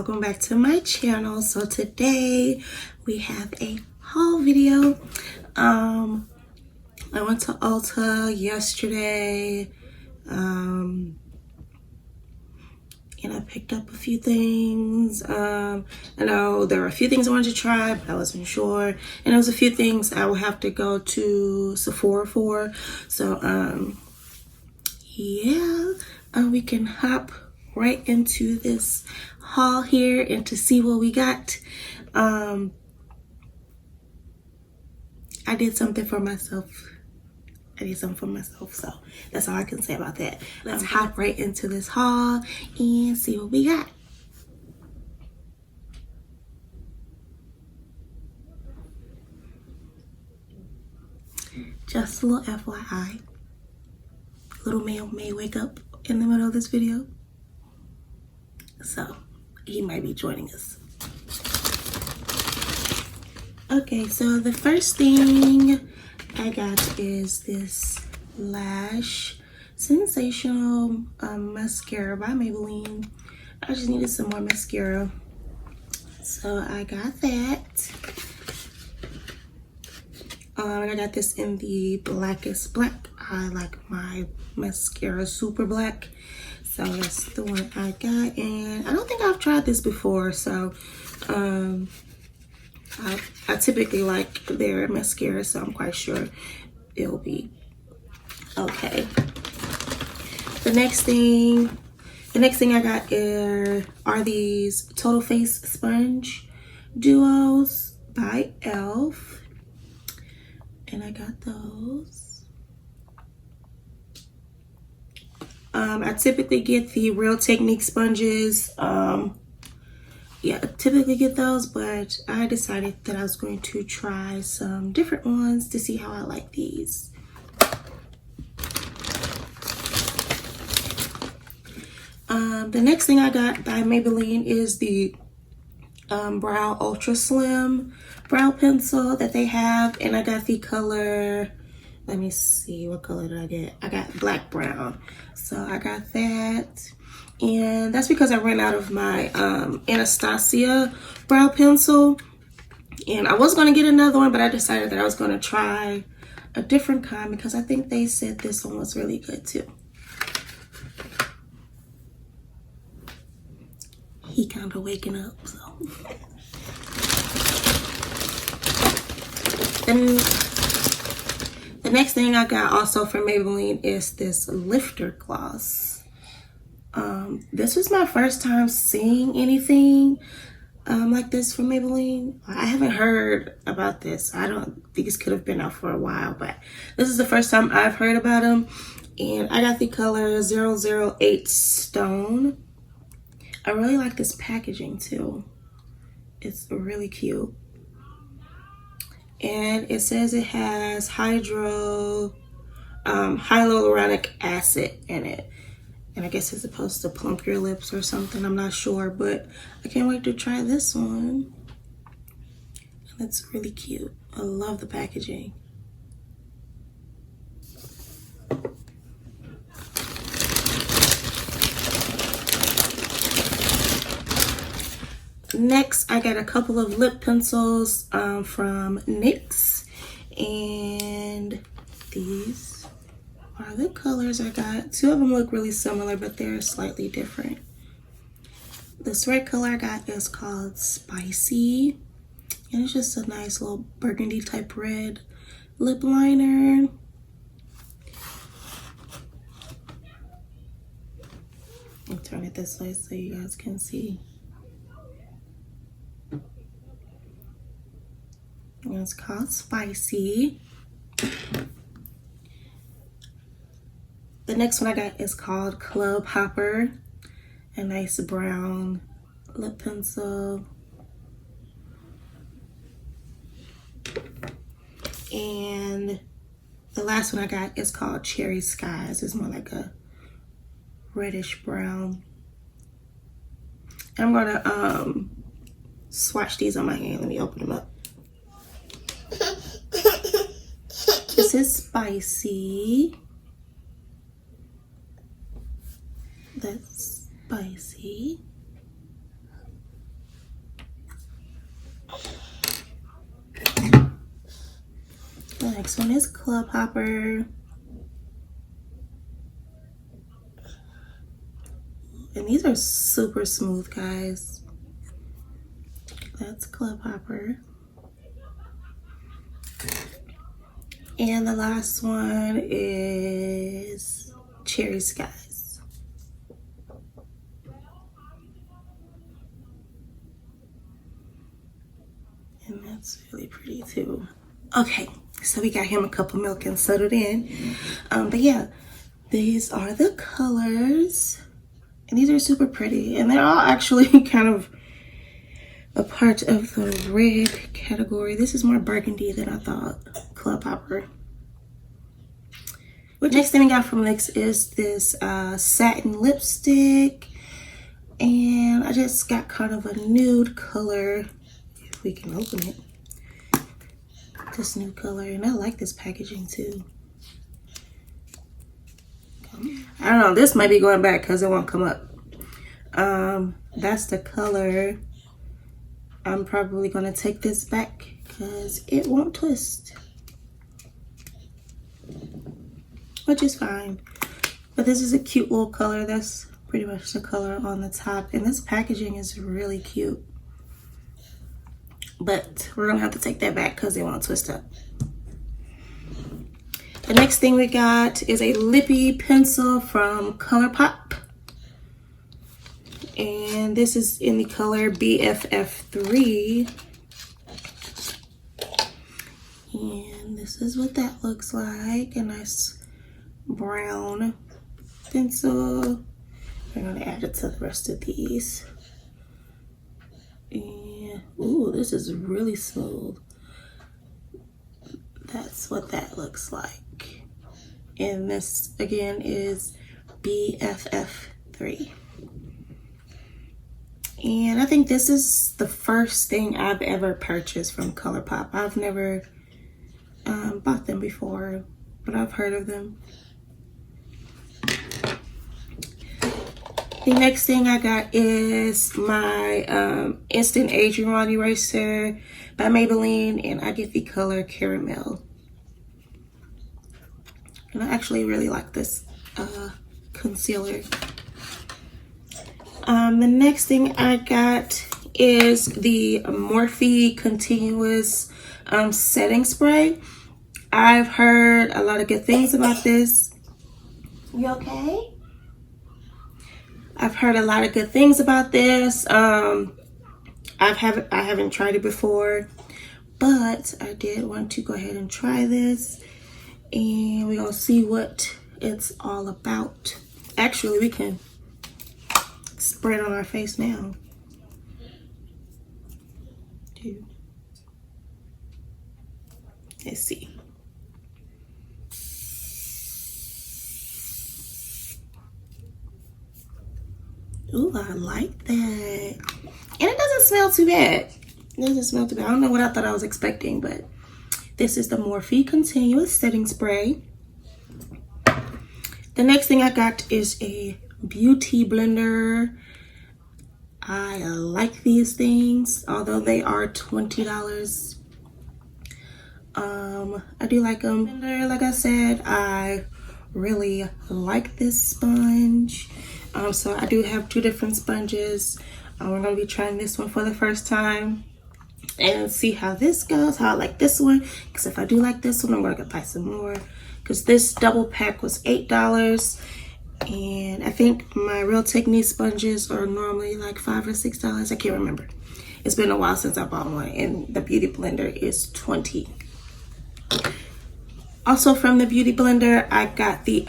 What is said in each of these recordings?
welcome back to my channel. So today we have a haul video. I went to Ulta yesterday and I picked up a few things. I know there were a few things I wanted to try, but I wasn't sure, and there was a few things I would have to go to Sephora for. So yeah, we can hop right into this haul here and to see what we got. I did something for myself. So that's all I can say about that. Let's hop right into this haul and see what we got. Just a little FYI, little man may wake up in the middle of this video, so he might be joining us. Okay, so the first thing I got is this Lash Sensational mascara by Maybelline. I just needed some more mascara, so I got that. And I got this in the blackest black. I like my mascara super black, so that's the one I got. And I don't think I've tried this before, so I typically like their mascara, so I'm quite sure it'll be okay. The next thing I got are these Total Face Sponge Duos by E.L.F. and I got those. I typically get the Real Technique sponges. Yeah, I typically get those, but I decided that I was going to try some different ones to see how I like these. The next thing I got by Maybelline is the Brow Ultra Slim brow pencil that they have, and I got the color, let me see, what color did I get? I got black brown, so I got that. And that's because I ran out of my Anastasia brow pencil, and I was going to get another one, but I decided that I was going to try a different kind because I think they said this one was really good too. He kind of waking up, so. Then the next thing I got also from Maybelline is this lifter gloss. This was my first time seeing anything like this from Maybelline. I haven't heard about this. I don't think this could have been out for a while, but this is the first time I've heard about them. And I got the color 008 Stone. I really like this packaging too. It's really cute. And it says it has hyaluronic acid in it. And I guess it's supposed to plump your lips or something. I'm not sure, but I can't wait to try this one. And it's really cute. I love the packaging. Next, I got a couple of lip pencils from NYX, and these are the colors I got. Two of them look really similar, but they're slightly different. This red color I got is called Spicy, and it's just a nice little burgundy type red lip liner. I'll turn it this way so you guys can see. And it's called Spicy. The next one I got is called Club Hopper, a nice brown lip pencil. And the last one I got is called Cherry Skies. It's more like a reddish brown. And I'm gonna swatch these on my hand. Let me open them up. This is Spicy. That's Spicy. Next one is ColourPop. And these are super smooth, guys. That's ColourPop. And the last one is Cherry Skies. And that's really pretty too. Okay, so we got him a cup of milk and settled in. But yeah, these are the colors. And these are super pretty. And they're all actually kind of a part of the red category. This is more burgundy than I thought. ColourPop. Next thing we got from NYX is this satin lipstick. And I just got kind of a nude color. If we can open it. This new color. And I like this packaging too. I don't know. This might be going back because it won't come up. That's the color. I'm probably going to take this back because it won't twist. Which is fine. But this is a cute little color. That's pretty much the color on the top. And this packaging is really cute. But we're going to have to take that back because it won't twist up. The next thing we got is a Lippe pencil from ColourPop. And this is in the color BFF3. And this is what that looks like. A nice brown pencil. I'm going to add it to the rest of these. And, ooh, this is really smooth. That's what that looks like. And this, again, is BFF3. And I think this is the first thing I've ever purchased from ColourPop. I've never bought them before, but I've heard of them. The next thing I got is my Instant Aging Wand Eraser by Maybelline, and I get the color Caramel. And I actually really like this concealer. The next thing I got is the Morphe Continuous Setting Spray. I've heard a lot of good things about this. You okay? I've heard a lot of good things about this. I haven't tried it before, but I did want to go ahead and try this. And we're gonna see what it's all about. Actually, we can spray it on our face now. Let's see. Ooh, I like that. And it doesn't smell too bad. It doesn't smell too bad. I don't know what I thought I was expecting, but this is the Morphe Continuous Setting Spray. The next thing I got is a beauty blender. I like these things, although they are $20. I do like them. Like I said, I really like this sponge. So I do have two different sponges. We're going to be trying this one for the first time and see how this goes, how I like this one. Because if I do like this one, I'm going to buy some more. Because this double pack was $8. And I think my Real Technique sponges are normally like $5 or $6. I can't remember. It's been a while since I bought one. And the Beauty Blender is $20. Also from the Beauty Blender, I got the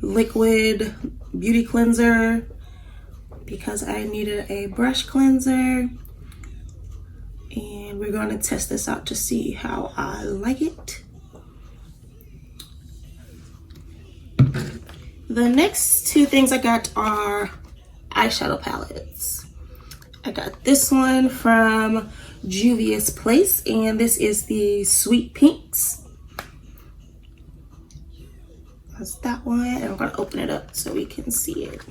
liquid beauty cleanser because I needed a brush cleanser. And we're going to test this out to see how I like it. The next two things I got are eyeshadow palettes. I got this one from Juvia's Place, and this is the Sweet Pinks. That's that one, and I'm gonna open it up so we can see it.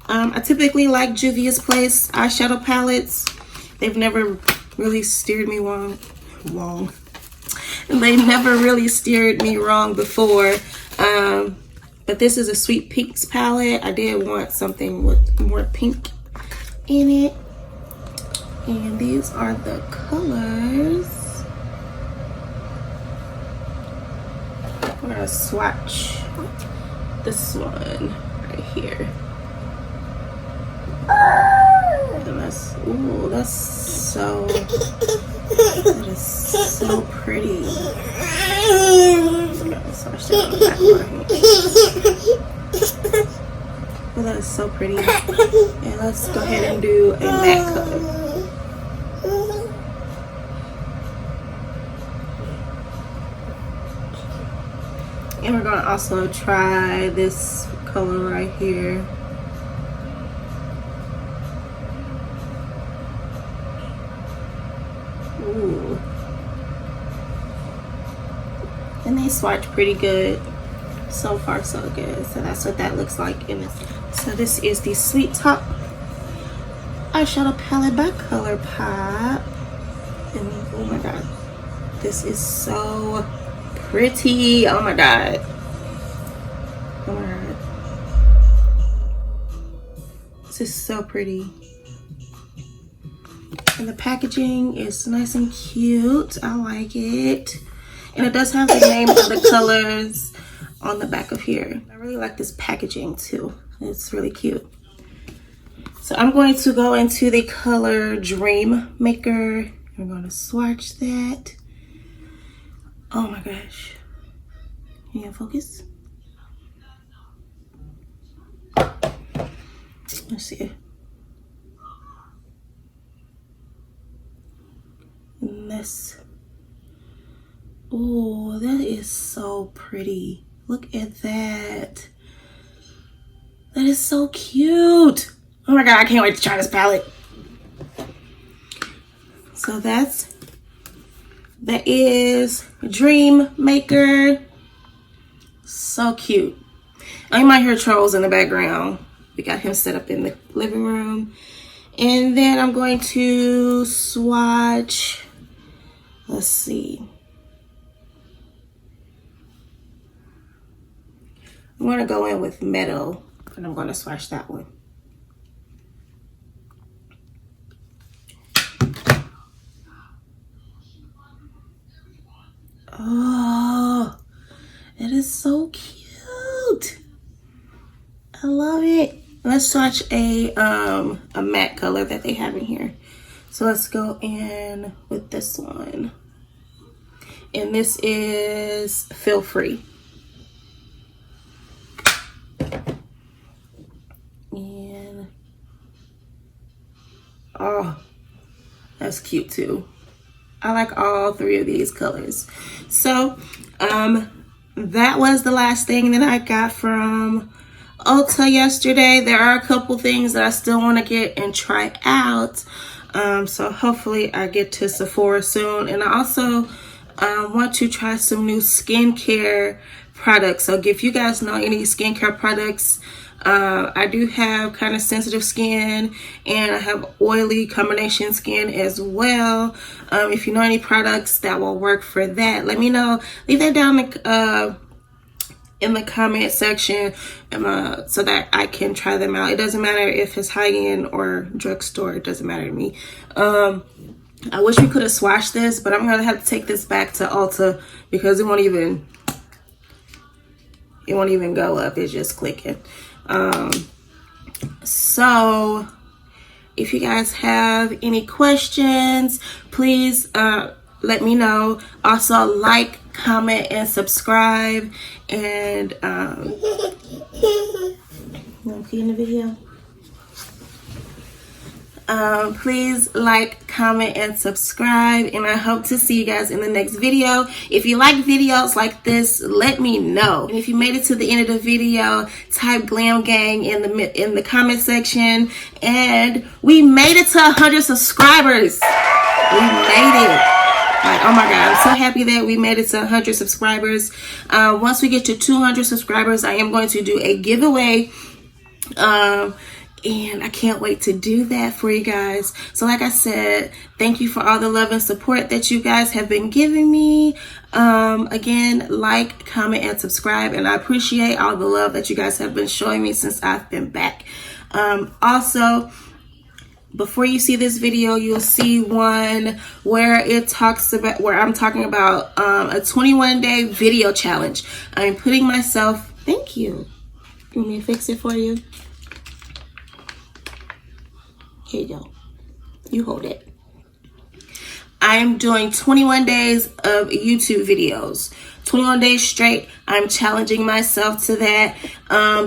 I typically like Juvia's Place eyeshadow palettes. They've never really steered me wrong. They never really steered me wrong before. But this is a Sweet Pinks palette. I did want something with more pink in it. And these are the colors. We're gonna swatch this one right here. And that's, ooh, that is so pretty. Swatch that on the back of my hand. Oh, that is so pretty. And let's go ahead and do a matte color. And we're going to also try this color right here. Ooh. And they swatch pretty good. So far so good. So that's what that looks like in this. So this is the Sweet Top eyeshadow palette by ColourPop. And oh my god, this is so pretty. Oh my god. Oh my god. This is so pretty. And the packaging is nice and cute. I like it. And it does have the name of the colors on the back of here. I really like this packaging too. It's really cute. So I'm going to go into the color Dream Maker. I'm going to swatch that. Oh my gosh. Can you focus? Let's see. And this. Oh, that is so pretty. Look at that. That is so cute. Oh my god, I can't wait to try this palette. So that is Dream Maker. So cute. Oh, you might hear trolls in the background. We got him set up in the living room. And then I'm going to swatch. Let's see. I'm going to go in with Meadow, and I'm going to swatch that one. Oh, it is so cute. I love it. Let's swatch a matte color that they have in here. So let's go in with this one. And this is Feel Free. And oh, that's cute too. I like all three of these colors. So that was the last thing that I got from Ulta yesterday. There are a couple things that I still want to get and try out. So hopefully I get to Sephora soon. And I also want to try some new skincare products. So if you guys know any skincare products, I do have kind of sensitive skin, and I have oily combination skin as well. If you know any products that will work for that, let me know. Leave that down in the comment section so that I can try them out. It doesn't matter if it's high-end or drugstore. It doesn't matter to me. I wish we could have swatched this, but I'm gonna have to take this back to Ulta because it won't even go up. It's just clicking. So if you guys have any questions, please let me know. Also, like, comment, and subscribe. And you want to pee in the video? Please like, comment, and subscribe, and I hope to see you guys in the next video. If you like videos like this, let me know. And if you made it to the end of the video, type GlamGang in the comment section. And we made it to 100 subscribers. We made it. Like, oh my god, I'm so happy that we made it to 100 subscribers. Once we get to 200 subscribers, I am going to do a giveaway. And I can't wait to do that for you guys. So like I said, thank you for all the love and support that you guys have been giving me. Again, like, comment, and subscribe. And I appreciate all the love that you guys have been showing me since I've been back. Also, before you see this video, you'll see one where I'm talking about a 21-day video challenge. I'm putting myself, thank you. You want me to fix it for you? Here you go. You hold it. I am doing 21 days of YouTube videos. 21 days straight. I'm challenging myself to that.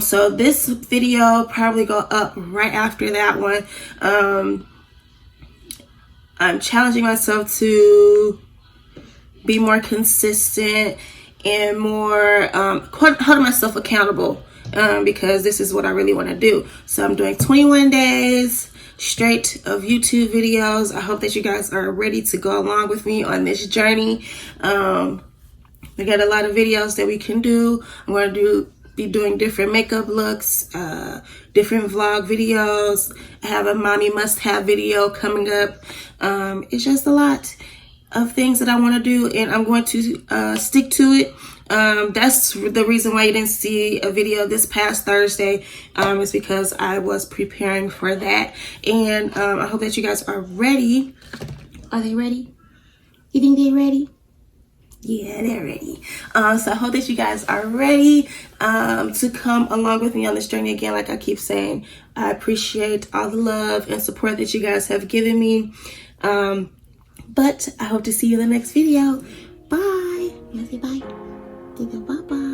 So this video probably go up right after that one. I'm challenging myself to be more consistent and more holding myself accountable, because this is what I really want to do. So I'm doing 21 days straight of YouTube videos. I hope that you guys are ready to go along with me on this journey. We got a lot of videos that we can do. I'm going to be doing different makeup looks, different vlog videos. I have a mommy must-have video coming up. It's just a lot of things that I want to do, and I'm going to stick to it. That's the reason why you didn't see a video this past Thursday, is because I was preparing for that. And I hope that you guys are ready. Are they ready? You think they're ready? Yeah, they're ready. So I hope that you guys are ready to come along with me on this journey. Again, like I keep saying, I appreciate all the love and support that you guys have given me. But I hope to see you in the next video. Bye. You say bye. Bye-bye.